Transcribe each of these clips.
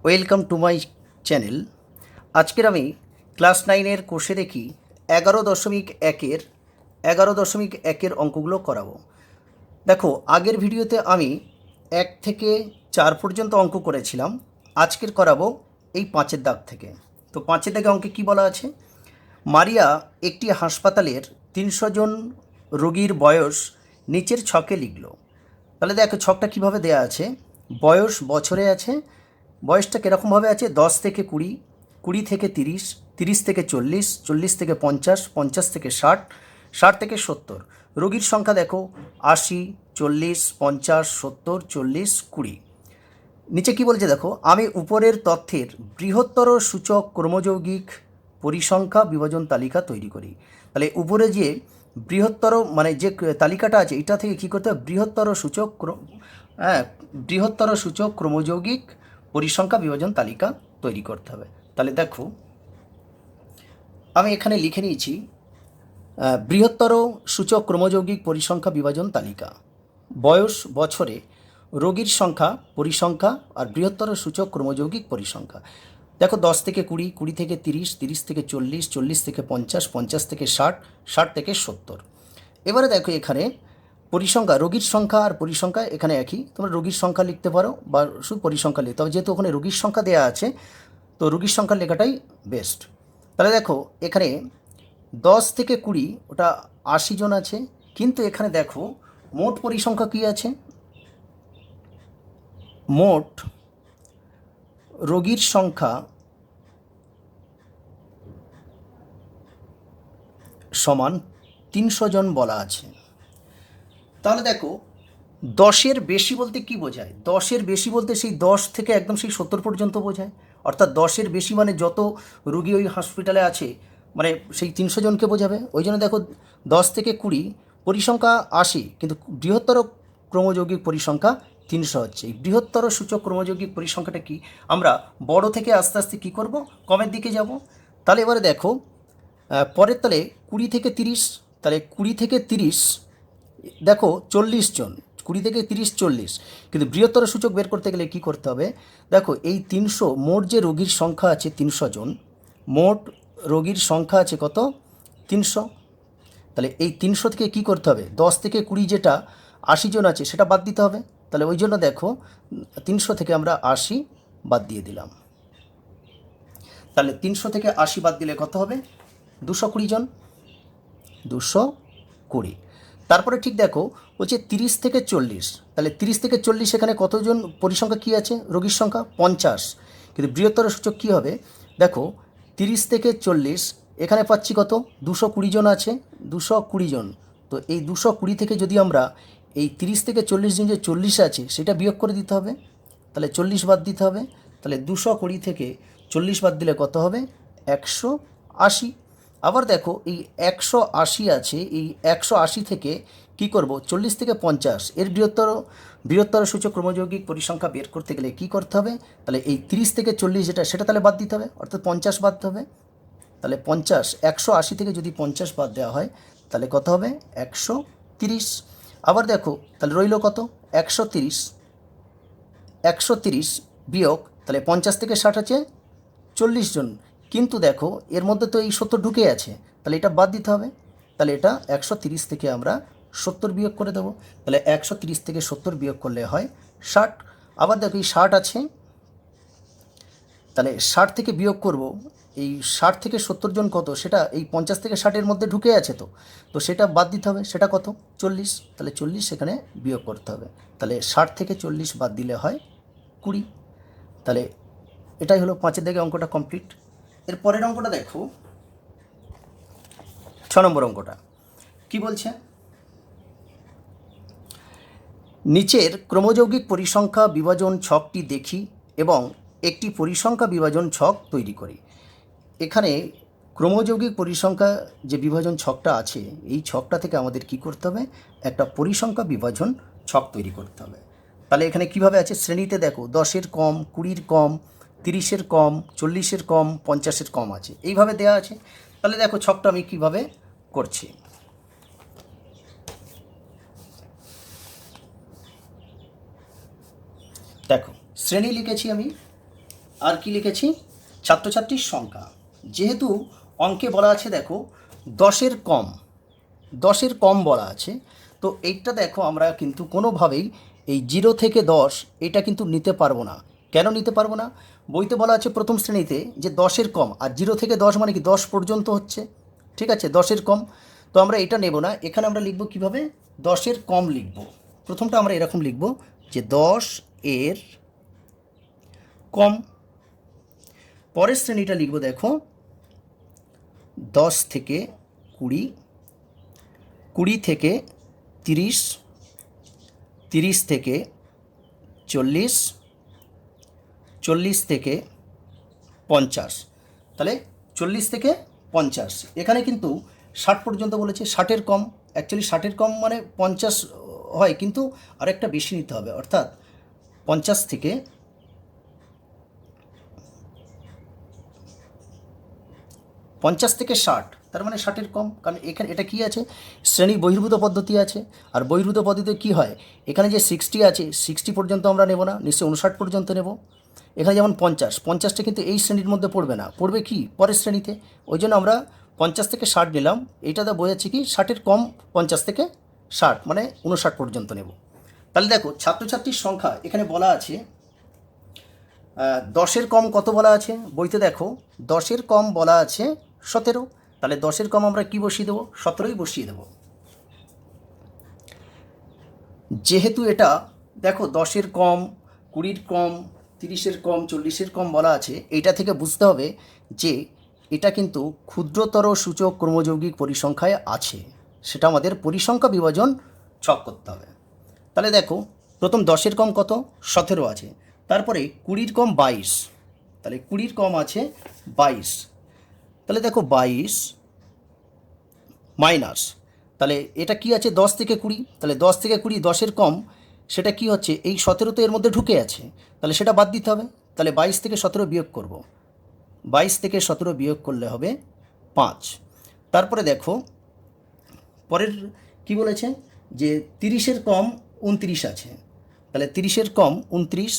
Welcome to my channel. আজকের আমি class 9-এর কোষে দেখি 11.1-এর অঙ্কগুলো করাবো। দেখো, আগের ভিডিওতে আমি 1 থেকে 4 পর্যন্ত অঙ্ক করেছিলাম। আজকের করাবো এই 5-এর দাগ থেকে। তো 5-এর দাগে অঙ্কে কী বলা আছে? মারিয়া একটি হাসপাতালের 300 জন রোগীর বয়স নিচের ছকে লিখল। তাহলে দেখো ছকটা কীভাবে দেয়া আছে। বয়স বছরে আছে, বয়সটা কীরকমভাবে আছে? 10 থেকে 20, 20 থেকে 30, 30 থেকে 40, 40 থেকে 50, 50 থেকে 60, 60 থেকে 70। রোগীর সংখ্যা দেখো 80, 40, 50, 70, 40, 20। নিচে কি বলছে দেখো, আমি উপরের তথ্যের বৃহত্তর সূচক ক্রমযৌগিক পরিসংখ্যা বিভাজন তালিকা তৈরি করি। তাহলে উপরে যে বৃহত্তর মানে যে তালিকাটা আছে এটা থেকে কী করতে হবে? বৃহত্তর সূচক ক্রমযৌগিক পরিসংখ্যা বিভাজন তালিকা তৈরি করতে হবে। তাহলে দেখো, আমি এখানে লিখে নিয়েছি বৃহত্তর সূচক ক্রমযৌগিক পরিসংখ্যা বিভাজন তালিকা। বয়স বছরে, রোগীর সংখ্যা পরিসংখ্যা, আর বৃহত্তর সূচক ক্রমযৌগিক পরিসংখ্যা। দেখো 10 থেকে 20, 20 থেকে 30, 30 থেকে 40, 40 থেকে 50, 50 থেকে 60, 60 থেকে 70। এবারে দেখো এখানে পরিসংখ্যা, রোগীর সংখ্যা আর পরিসংখ্যা এখানে একই। তোমরা রোগীর সংখ্যা লিখতে পারো বা শুধু পরিসংখ্যা লিখতে হবে, যেহেতু ওখানে রোগীর সংখ্যা দেওয়া আছে তো রোগীর সংখ্যা লেখাটাই বেস্ট। তাহলে দেখো এখানে 10 থেকে 20 ওটা 80 জন আছে, কিন্তু এখানে দেখো মোট পরিসংখ্যা কী আছে? মোট রোগীর সংখ্যা সমান 300 জন বলা আছে। তাহলে দেখো 10-এর বেশি বলতে কি বোঝায়? 10-এর বেশি বলতে সেই 10 থেকে একদম সেই 70 পর্যন্ত বোঝায়। অর্থাৎ 10-এর বেশি মানে যত রুগী ওই হসপিটালে আছে মানে সেই 300 জনকে বোঝাবে। ওই জন্য দেখো 10 থেকে 20 পরিসংখ্যা 80, কিন্তু বৃহত্তর ক্রমযৌগিক পরিসংখ্যা 300 হচ্ছে। এই বৃহত্তর সূচক ক্রমযৌগিক পরিসংখ্যাটা কি? আমরা বড় থেকে আস্তে আস্তে কী করব? কমের দিকে যাব। তাহলে এবারে দেখো পরের তালে 20 থেকে 30, তাহলে 20 থেকে 30 দেখো 40 জন, 20 থেকে 30 40, কিন্তু বৃহত্তর সূচক বের করতে গেলে কি করতে হবে? দেখো এই 300, মোট যে রোগীর সংখ্যা আছে 300 জন, মোট রোগীর সংখ্যা আছে কত? 300। তাহলে এই 300 থেকে কি করতে হবে? 10 থেকে 20 যেটা 80 জন আছে সেটা বাদ দিতে হবে। তাহলে ওই জন্য দেখো 300 থেকে আমরা 80 বাদ দিয়ে দিলাম। তাহলে 300 থেকে 80 বাদ দিলে কত হবে? 220 জন, 220। তারপরে ঠিক দেখো বলছে 30 থেকে 40, তাহলে 30 থেকে 40 এখানে কতজন পরিসংখ্যা কী আছে? রোগীর সংখ্যা 50, কিন্তু বৃহত্তর সূচক কী হবে? দেখো 30 থেকে 40 এখানে পাচ্ছি কত? 220 জন আছে, 220 জন। তো এই 220 থেকে যদি আমরা এই 30 থেকে 40 জন যে 40 আছে সেটা বিয়োগ করে দিতে হবে, তাহলে 40 বাদ দিতে হবে। তাহলে 220 থেকে 40 বাদ দিলে কত হবে? 180। আবার দেখো এই 180 আছে, এই 180 থেকে কি করব? 40 থেকে 50 এর বৃহত্তর সূচক ক্রমযৌগিক পরিসংখ্যা বের করতে গেলে কি করতে হবে? তাহলে এই 30 থেকে 40 যেটা সেটা তাহলে বাদ দিতে হবে, অর্থাৎ 50 বাদ দিতে হবে। তাহলে 50, 180 থেকে যদি 50 বাদ দেওয়া হয় তাহলে কত হবে? 130। আবার দেখো তাহলে রইল কত? 130, 130 বিয়োগ, তাহলে 50 থেকে 60 আছে 40 জন, কিন্তু দেখো এর মধ্যে তো এই 70 ঢুকে আছে, তাহলে এটা বাদ দিতে হবে। তাহলে এটা 130 থেকে আমরা 70 বিয়োগ করে দেবো। তাহলে 130 থেকে 70 বিয়োগ করলে হয় 60। আবার দেখো এই 60 আছে, তাহলে 60 থেকে বিয়োগ করব, এই 60 থেকে 70 জন কত? সেটা এই 50 থেকে 60-এর মধ্যে ঢুকে আছে, তো সেটা বাদ দিতে হবে। সেটা কত? 40, তাহলে 40 সেখানে বিয়োগ করতে হবে। তাহলে 60 থেকে 40 বাদ দিলে হয় 20। তাহলে এটাই হলো 5-এর দিকে অঙ্কটা কমপ্লিট। এর পরের অঙ্কটা দেখো, 6 নম্বর অঙ্কটা কি বলছে? নিচের ক্রমযৌগিক পরিসংখ্যা বিভাজন ছকটি দেখি এবং একটি পরিসংখ্যা বিভাজন ছক তৈরি করি। এখানে ক্রমযৌগিক পরিসংখ্যা যে বিভাজন ছকটা আছে এই ছকটা থেকে আমাদের কি করতে হবে? একটা পরিসংখ্যা বিভাজন ছক তৈরি করতে হবে। তাহলে এখানে কিভাবে আছে? শ্রেণীতে দেখো 10-এর কম, 20-এর কম, 30-এর কম, 40-এর কম, 50-এর কম আছে, এইভাবে দেওয়া আছে। তাহলে দেখো ছকটা আমি কিভাবে করছি। দেখো শ্রেণী লিখেছি আমি আর কি লিখেছি, ছাত্রছাত্রীর সংখ্যা। যেহেতু অঙ্কে বলা আছে দেখো 10-এর কম বলা আছে, তো এইটা দেখো আমরা কিন্তু কোনোভাবেই এই 0 থেকে 10 এটা কিন্তু নিতে পারবো না। কেন নিতে পারবো না? বইতে বলা আছে প্রথম শ্রেণীতে যে 10-এর কম, আর 0 থেকে 10 মানে কি 10 পর্যন্ত হচ্ছে, ঠিক আছে, 10-এর কম। তো আমরা এটা নেব না, এখানে আমরা লিখব কিভাবে, 10-এর কম লিখব। প্রথমটা আমরা এরকম লিখব যে 10-এর কম। পরের শ্রেণীটা লিখব দেখো 10 থেকে 20, 20 থেকে 30, 30 থেকে 40, 40 থেকে 50। তাহলে 40 থেকে 50, এখানে কিন্তু 60 পর্যন্ত বলেছে, 60-এর কম। অ্যাকচুয়ালি 60-এর কম মানে 50 হয়, কিন্তু আরেকটা বেশি নিতে হবে, অর্থাৎ 50 থেকে 60, তার মানে 60-এর কম। কারণ এখানে এটা কি আছে, শ্রেণী বহির্ভূত পদ্ধতি আছে। আর বহির্ভূত পদ্ধতিতে কি হয়, এখানে যে 60 আছে 60 পর্যন্ত আমরা নেব না, নিশ্চয়ই 59 পর্যন্ত নেব। এখানে যেমন 50টা কিন্তু এই শ্রেণীর মধ্যে পড়বে না, পড়বে কি পরের শ্রেণীতে। ওই জন্য আমরা 50 থেকে 60 নিলাম। এইটাতে বোঝাচ্ছে কি 60-এর কম 50 থেকে 60 মানে 59 পর্যন্ত নেব। তাহলে দেখো ছাত্রছাত্রীর সংখ্যা এখানে বলা আছে 10-এর কম কত বলা আছে বইতে, দেখো 10-এর কম বলা আছে 17। তাহলে 10-এর কম আমরা কি বসিয়ে দেবো, 17ই বসিয়ে দেবো। যেহেতু এটা দেখো 10-এর কম, 20-এর কম, 30-এর কম, 40-এর কম বলা আছে, এইটা থেকে বুঝতে হবে যে এটা কিন্তু ক্ষুদ্রতর সূচক ক্রমযৌগিক পরিসংখ্যায় আছে, সেটা আমাদের পরিসংখ্যা বিভাজন ছক করতে হবে। তাহলে দেখো প্রথম 10-এর কম কত, 17 আছে। তারপরে 20-এর কম 22, তাহলে 20-এর কম আছে 22। তাহলে দেখো 22 মাইনাস, তাহলে এটা কি আছে 10 থেকে 20, তাহলে 10 থেকে 20 10-এর কম, সেটা কি হচ্ছে এই 17 তো এর মধ্যে ঢুকে আছে, তাহলে সেটা বাদ দিতে হবে। তাহলে 22 থেকে 17 বিয়োগ করব, 22 থেকে 17 বিয়োগ করলে হবে 5। তারপরে দেখো পরের কি বলেছে যে 30-এর কম 29 আছে, তাহলে 30-এর কম 29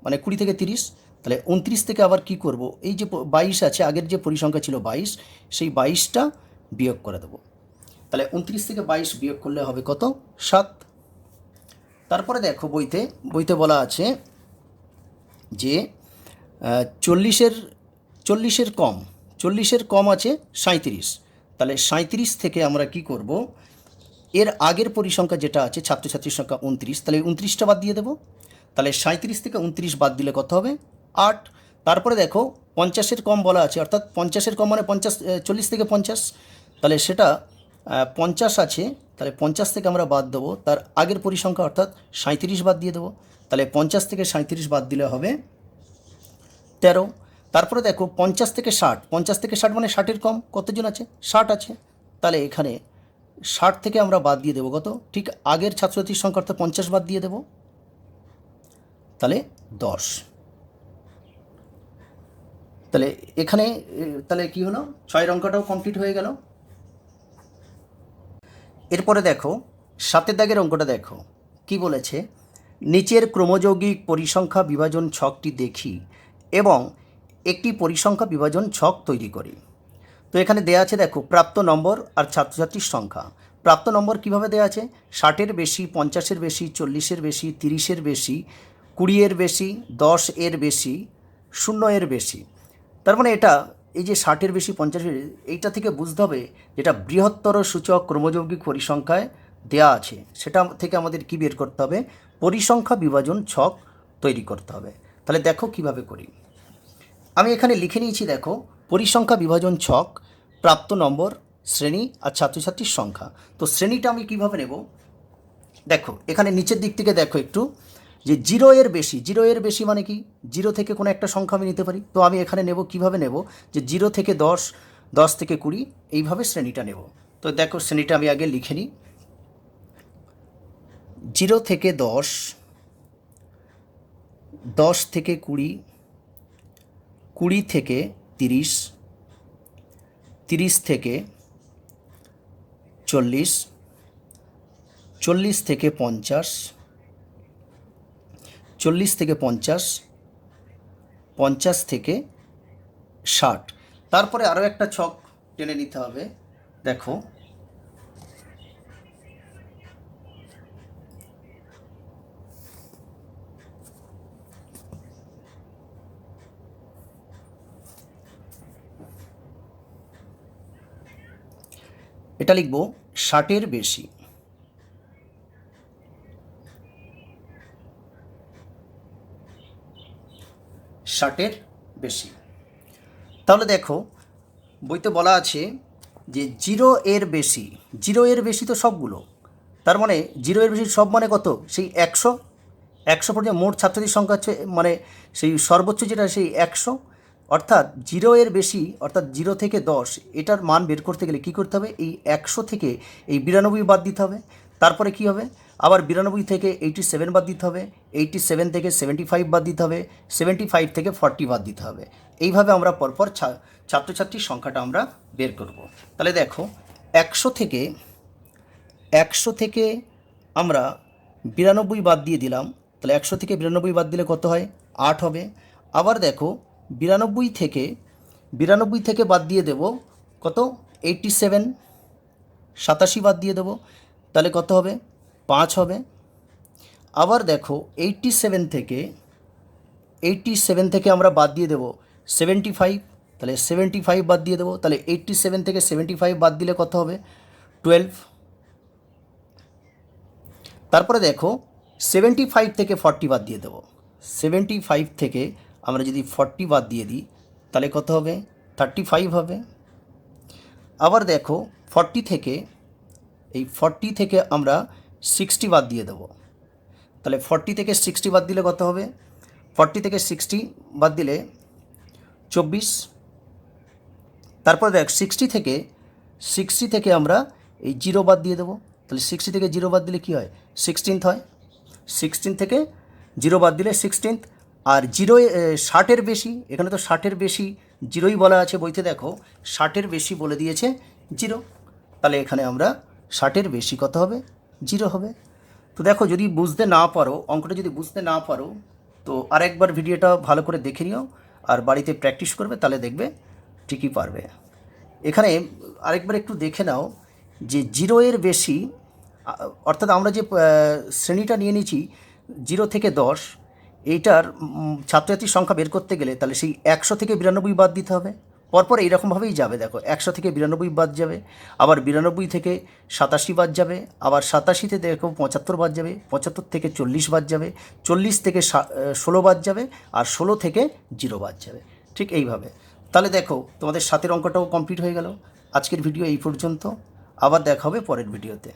মানে 20 থেকে 30, তাহলে 29 থেকে আবার কি করব, এই যে 22 আছে আগের যে পরিসংখ্যা ছিল 22, সেই 22টা বিয়োগ করে দেবো। তাহলে 29 থেকে 22 বিয়োগ করলে হবে কত, 7। তারপরে দেখো বইতে বলা আছে যে 40-এর কম আছে 37, তাহলে 37 থেকে আমরা কি করব, এর আগের পরিসংখ্যা যেটা আছে ছাত্রছাত্রীর সংখ্যা 29, তাহলে 29টা বাদ দিয়ে দেবো। তাহলে 37 থেকে 29 বাদ দিলে কত হবে, 8। তারপরে দেখো 50-এর কম বলা আছে, অর্থাৎ 50-এর কম মানে 40 থেকে 50, তাহলে সেটা 50 আছে, তাহলে 50 থেকে আমরা বাদ দেবো তার আগের পরিসংখ্যা অর্থাৎ 37 বাদ দিয়ে দেবো। তাহলে 50 থেকে 37 বাদ দিলে হবে 13। তারপরে দেখো 50 থেকে 60 মানে 60-এর কম কতজন আছে, 60 আছে, তাহলে এখানে 60 থেকে আমরা বাদ দিয়ে দেবো কত, ঠিক আগের ছাত্রছাত্রীর সংখ্যা অর্থাৎ 50 বাদ দিয়ে দেবো, তাহলে 10। তাহলে এখানে তাহলে কি হলো, 6 অঙ্কটাও কমপ্লিট হয়ে গেল। এরপরে দেখো 7-এর দাগের অঙ্কটা দেখো কি বলেছে, নিচের ক্রমযৌগিক পরিসংখ্যা বিভাজন ছকটি দেখি এবং একটি পরিসংখ্যা বিভাজন ছক তৈরি করি। তো এখানে দেয়া আছে দেখো প্রাপ্ত নম্বর আর ছাত্রছাত্রীর সংখ্যা। প্রাপ্ত নম্বর কিভাবে দেওয়া আছে, 60-এর বেশি, 50-এর বেশি, 40-এর বেশি, 30-এর বেশি, 20-এর বেশি, 10-এর বেশি, 0-এর বেশি। তার মানে এটা এই যে 60-এর বেশি, 50-এর, এইটা থেকে বুঝতে হবে যেটা বৃহত্তর সূচক ক্রমযৌগিক পরিসংখ্যায় দেয়া আছে, সেটা থেকে আমাদের কি বের করতে হবে, পরিসংখ্যা বিভাজন ছক তৈরি করতে হবে। তাহলে দেখো কিভাবে করি, আমি এখানে লিখে নিয়েছি দেখো পরিসংখ্যা বিভাজন ছক, প্রাপ্ত নম্বর, শ্রেণী আর ছাত্রছাত্রীর সংখ্যা। তো শ্রেণীটা আমি কিভাবে নেব, দেখো এখানে নিচের দিক থেকে দেখো একটু, যে 0-এর বেশি মানে কি, 0 থেকে কোনো একটা সংখ্যা আমি নিতে পারি। তো আমি এখানে নেব কিভাবে নেব, যে 0 থেকে 10, 10 থেকে 20, এইভাবে শ্রেণীটা নেব। তো দেখো শ্রেণীটা আমি আগে লিখে নিই, 0 থেকে 10, 10 থেকে 20, 20 থেকে 30, 30 থেকে 40, 40 থেকে 50, 40 থেকে 50, 50 থেকে 60। তারপরে আরও একটা ছক টেনে নিতে হবে। দেখো এটা লিখব 60-এর বেশি। ষাটের বেশি। তাহলে দেখো বইতে বলা আছে যে 0 এর বেশি। 0 এর বেশি তো সবগুলো, তার মানে 0 এর বেশি সব মানে কত? সেই 100। 100 পর্যন্ত মোট ছাত্রছাত্রীর সংখ্যা হচ্ছে, মানে সেই সর্বোচ্চ যেটা সেই 100। অর্থাৎ 0 এর বেশি অর্থাৎ 0 থেকে 10 এটার মান বের করতে গেলে কী করতে হবে? এই 100 থেকে এই 92 বাদ দিতে হবে। তারপরে কি হবে? আবার 92 থেকে 87 বাদ দিতে হবে, 87 থেকে 75 বাদ দিতে হবে, 75 থেকে 40 বাদ দিতে হবে। এইভাবে আমরা পরপর ছাত্রছাত্রীর সংখ্যাটা আমরা বের করব। তাহলে দেখো 100 থেকে আমরা 92 বাদ দিয়ে দিলাম। তাহলে 100 থেকে 92 বাদ দিলে কত হয়? 8 হবে। আবার দেখো 92 থেকে বাদ দিয়ে দেব কত? 87, 87 বাদ দিয়ে দেবো, তাহলে কত হবে? 5 হবে। আবার দেখো 87 থেকে আমরা বাদ দিয়ে দেবো 75, তাহলে 75 বাদ দিয়ে দেবো, তাহলে 87 থেকে 75 বাদ দিলে কত হবে? 12। তারপরে দেখো 75 থেকে 40 বাদ দিয়ে দেবো। 75 থেকে আমরা যদি 40 বাদ দিয়ে দিই তাহলে কত হবে? 35 হবে। আবার দেখো 40 থেকে আমরা 60 বাদ দিয়ে দেবো, তাহলে 40 থেকে 60 বাদ দিলে কত হবে? 40 থেকে 60 বাদ দিলে 24। তারপর দেখ 60 থেকে আমরা এই 0 বাদ দিয়ে দেবো, তাহলে 60 থেকে 0 বাদ দিলে কী হয়? 16 হয়। 16 থেকে 0 বাদ দিলে 16। আর 60-এর বেশি, এখানে তো 60-এর বেশি 0ই বলা আছে বইতে, দেখো 60-এর বেশি বলে দিয়েছে 0, তাহলে এখানে আমরা 60-এর বেশি কত হবে? 0 হবে। তো দেখো যদি বুঝতে না পারো, অঙ্কটা যদি বুঝতে না পারো তো আরেকবার ভিডিওটা ভালো করে দেখে নিও আর বাড়িতে প্র্যাকটিস করবে, তাহলে দেখবে ঠিকই পারবে। এখানে আরেকবার একটু দেখে নাও যে 0 এর বেশি, অর্থাৎ আমরা যে শ্রেণীটা নিয়ে নিয়েছি 0 থেকে 10, এইটার ছাত্রছাত্রীর সংখ্যা বের করতে গেলে তাহলে সেই 100 থেকে 92 বাদ দিতে হবে। পরপর এইরকমভাবেই যাবে, দেখো 100 থেকে 92 বাদ যাবে, আবার 92 থেকে 87 বাদ যাবে, আবার 87-তে দেখো 75 বাদ যাবে, 75 থেকে 40 বাদ যাবে, 40 থেকে 16 বাদ যাবে, আর 16 থেকে 0 বাদ যাবে। ঠিক এইভাবে। তাহলে দেখো তোমাদের 7-এর অঙ্কটাও কমপ্লিট হয়ে গেল। আজকের ভিডিও এই পর্যন্ত, আবার দেখা হবে পরের ভিডিওতে।